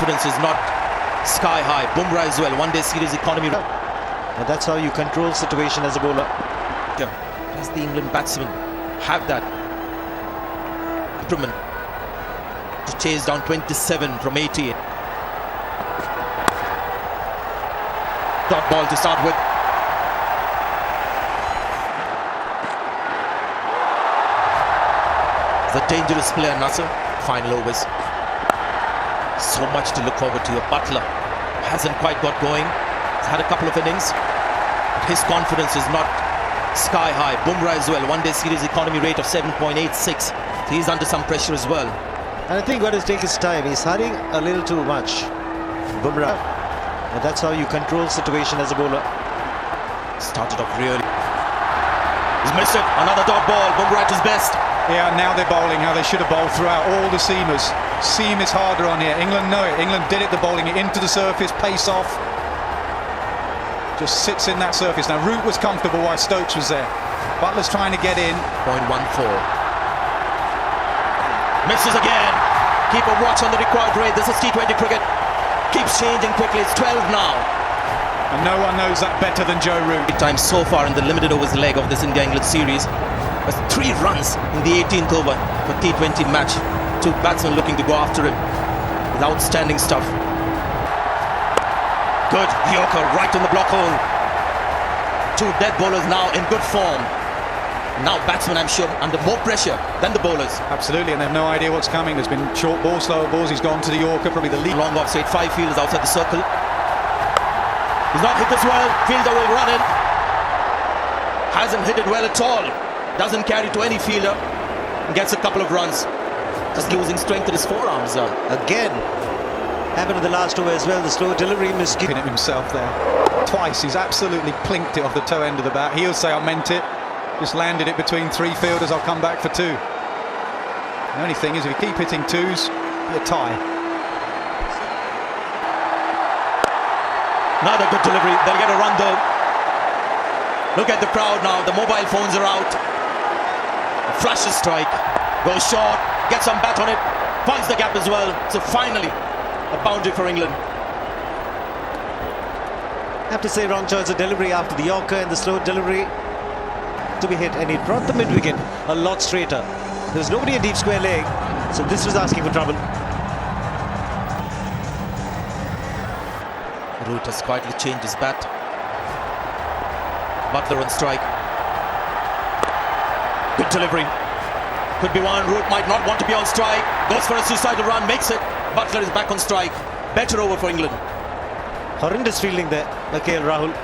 confidence is not sky high. Bumrah as well, one-day series economy. And that's how you control situation as a bowler. Does the England batsmen have that improvement to chase down 27 from 80? Dot ball to start with. The dangerous player Nasser, final overs. So much to look forward to. Your Butler hasn't quite got going. He's had a couple of innings. His confidence is not sky high. Bumrah as well, one-day series economy rate of 7.86. So he's under some pressure as well. And I think got to take his time. He's hurrying a little too much. Bumrah. And that's how you control situation as a bowler. Started off really. He's missed it. Another dot ball. Bumrah at his best. Yeah, now they're bowling how they should have bowled throughout. All the seamers. Seam is harder on here. England know it. England did it. They're bowling it into the surface, pace off. Just sits in that surface. Now, Root was comfortable while Stokes was there. Butler's trying to get in. 0.14. Misses again. Keep a watch on the required rate. This is T20 cricket. Keeps changing quickly. It's 12 now. And no one knows that better than Joe Root. Time so far in the limited overs leg of this India-England series. There's 3 runs in the 18th over for T20 match. 2 batsmen looking to go after him with outstanding stuff. Good Yorker right in the block hole. 2 dead bowlers now in good form. Now batsmen, I'm sure, under more pressure than the bowlers. Absolutely, and they have no idea what's coming. There's been short balls, slower balls. He's gone to the Yorker, probably the lead. Long off straight, 5 fielders outside the circle. He's not hit this well. Fielder will run in. Hasn't hit it well at all. Doesn't carry to any fielder. Gets a couple of runs. Just losing strength in his forearms. Again. Happened in the last over as well. The slow delivery missed. Looking at himself there. Twice. He's absolutely plinked it off the toe end of the bat. He'll say, I meant it. Just landed it between 3 fielders. I'll come back for 2. The only thing is, if you keep hitting 2s, be a tie. Another good delivery. They'll get a run though. Look at the crowd now. The mobile phones are out. Flashes strike. Goes short. Gets some bat on it. Finds the gap as well. So finally, a boundary for England. Have to say, wrong choice of delivery after the Yorker and the slow delivery to be hit, and he brought the mid-wicket a lot straighter. There was nobody in deep square leg, so this was asking for trouble. Root has quietly changed his bat. Butler on strike. Good delivery. Could be one. Root might not want to be on strike. Goes for a suicidal run, makes it. Butler is back on strike. Better over for England. Horrendous fielding there by KL Rahul.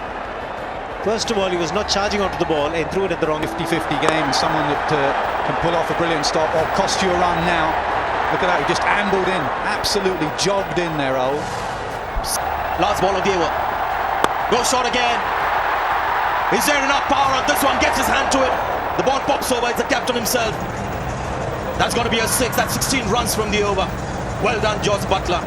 First of all, he was not charging onto the ball and threw it at the wrong. 50-50 game. Someone that can pull off a brilliant stop or cost you a run now. Look at that. He just ambled in. Absolutely jogged in there, Rahul. Last ball of the over. Goes short again. Is there enough power on this one? Gets his hand to it. The ball pops over. It's the captain himself. That's going to be a 6. That's 16 runs from the over. Well done, George Butler.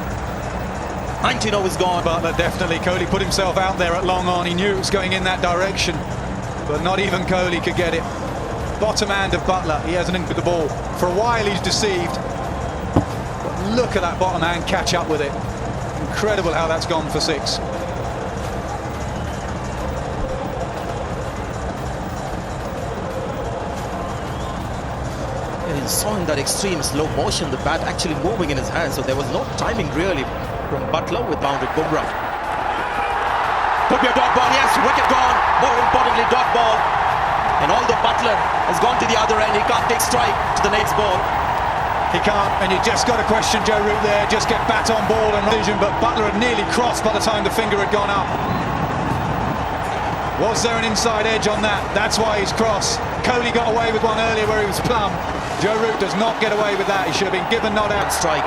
19 overs gone. Butler definitely. Kohli put himself out there at long on. He knew it was going in that direction. But not even Kohli could get it. Bottom hand of Butler. He hasn't in with the ball. For a while he's deceived. But look at that bottom hand catch up with it. Incredible how that's gone for 6. He saw in that extreme slow motion the bat actually moving in his hand, so there was no timing really from Butler with boundary Bumrah. Could be a dot ball, yes, wicket gone. More importantly, dot ball. And although Butler has gone to the other end, he can't take strike to the next ball. He can't, and you just got to question Joe Root there. Just get bat on ball and vision, but Butler had nearly crossed by the time the finger had gone up. Was there an inside edge on that? That's why he's crossed. Kohli got away with one earlier where he was plumb. Joe Root does not get away with that. He should have been given not out. Strike.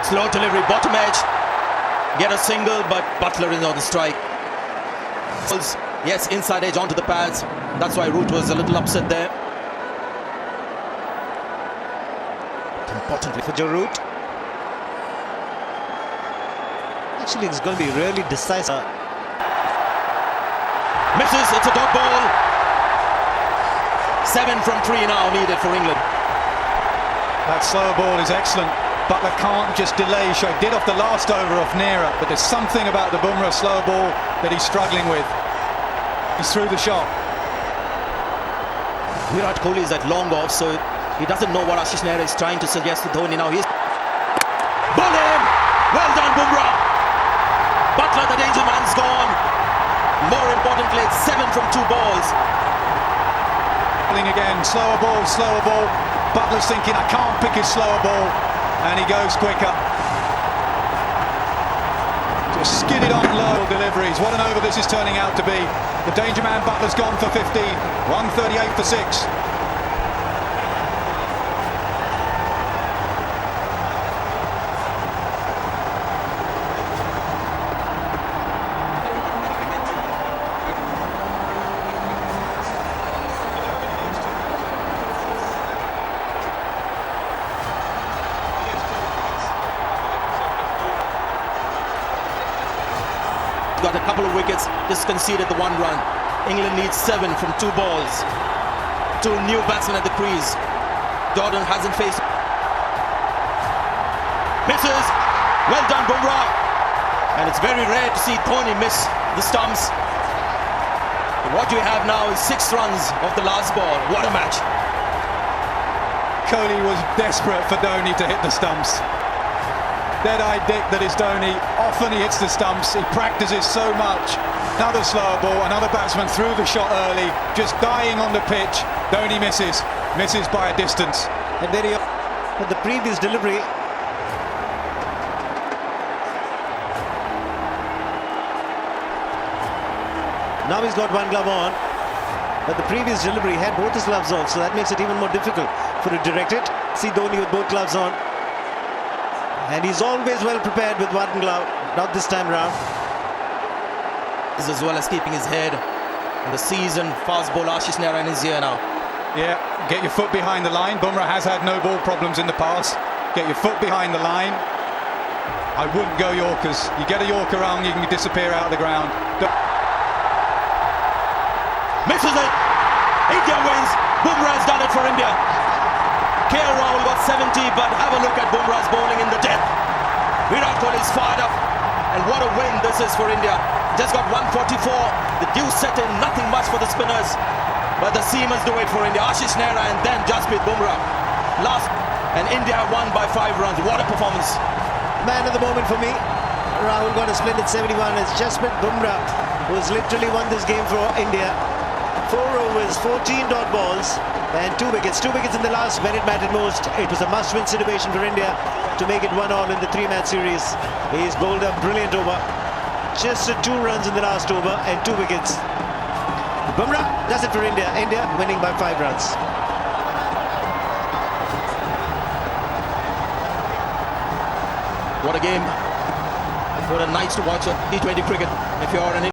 Slow delivery, bottom edge. Get a single, but Butler is on the strike. Yes, inside edge onto the pads. That's why Root was a little upset there. Importantly For Joe Root. Actually, it's going to be really decisive. Misses, it's a dot ball. 7 from 3 now needed for England. That slower ball is excellent. Butler can't just delay. He did off the last over off Neera, but there's something about the Bumrah slow ball that he's struggling with. He's through the shot. Virat Kohli is at long off, so he doesn't know what Ashish Nehra is trying to suggest to Dhoni. Now he's bowling. Well done, Bumrah. Butler, the danger man's gone. More importantly, it's 7 from 2 balls. Again, slower ball, slower ball. Butler's thinking, I can't pick his slower ball, and he goes quicker. Just skidded on low deliveries. What an over this is turning out to be. The danger man Butler's gone for 15. 138 for 6. Got a couple of wickets, just conceded the 1 run. England needs 7 from 2 balls. 2 new batsmen at the crease. Jordan hasn't faced. Misses. Well done, Bumrah. And it's very rare to see Dhoni miss the stumps. What you have now is 6 runs off the last ball. What a match. Kohli was desperate for Dhoni to hit the stumps. Dead-eyed Dick that is Dhoni. Often he hits the stumps. He practices so much. Another slower ball. Another batsman threw the shot early. Just dying on the pitch. Dhoni misses. Misses by a distance. And very but the previous delivery. Now he's got 1 glove on. But the previous delivery had both his gloves on, so that makes it even more difficult for to direct it. See Dhoni with both gloves on. And he's always well prepared with 1 glove, not this time round. As well as keeping his head. And the seasoned fast bowler Ashish Nehra in his ear now. Yeah, get your foot behind the line. Bumrah has had no ball problems in the past. Get your foot behind the line. I wouldn't go Yorkers. You get a Yorker wrong, you can disappear out of the ground. Misses it. India wins. Bumrah's done it for India. KL Rahul got 70, but have a look at Bumrah's bowling in the death. Virat Kohli is fired up, and what a win this is for India. Just got 144. The due set in, nothing much for the spinners, but the seamers do it for India. Ashish Nehra and then Jasprit Bumrah. Last, and India won by 5 runs. What a performance. Man of the moment for me. Rahul got a splendid 71. It's Jasprit Bumrah who's literally won this game for India. 4 overs, 14 dot balls and 2 wickets. 2 wickets in the last when it mattered most. It was a must-win situation for India to make it 1-all in the 3-match series. He's bowled a brilliant over. Just 2 runs in the last over and 2 wickets. Bumrah does it for India. India winning by 5 runs. What a game. What a night to watch T20 cricket if you're an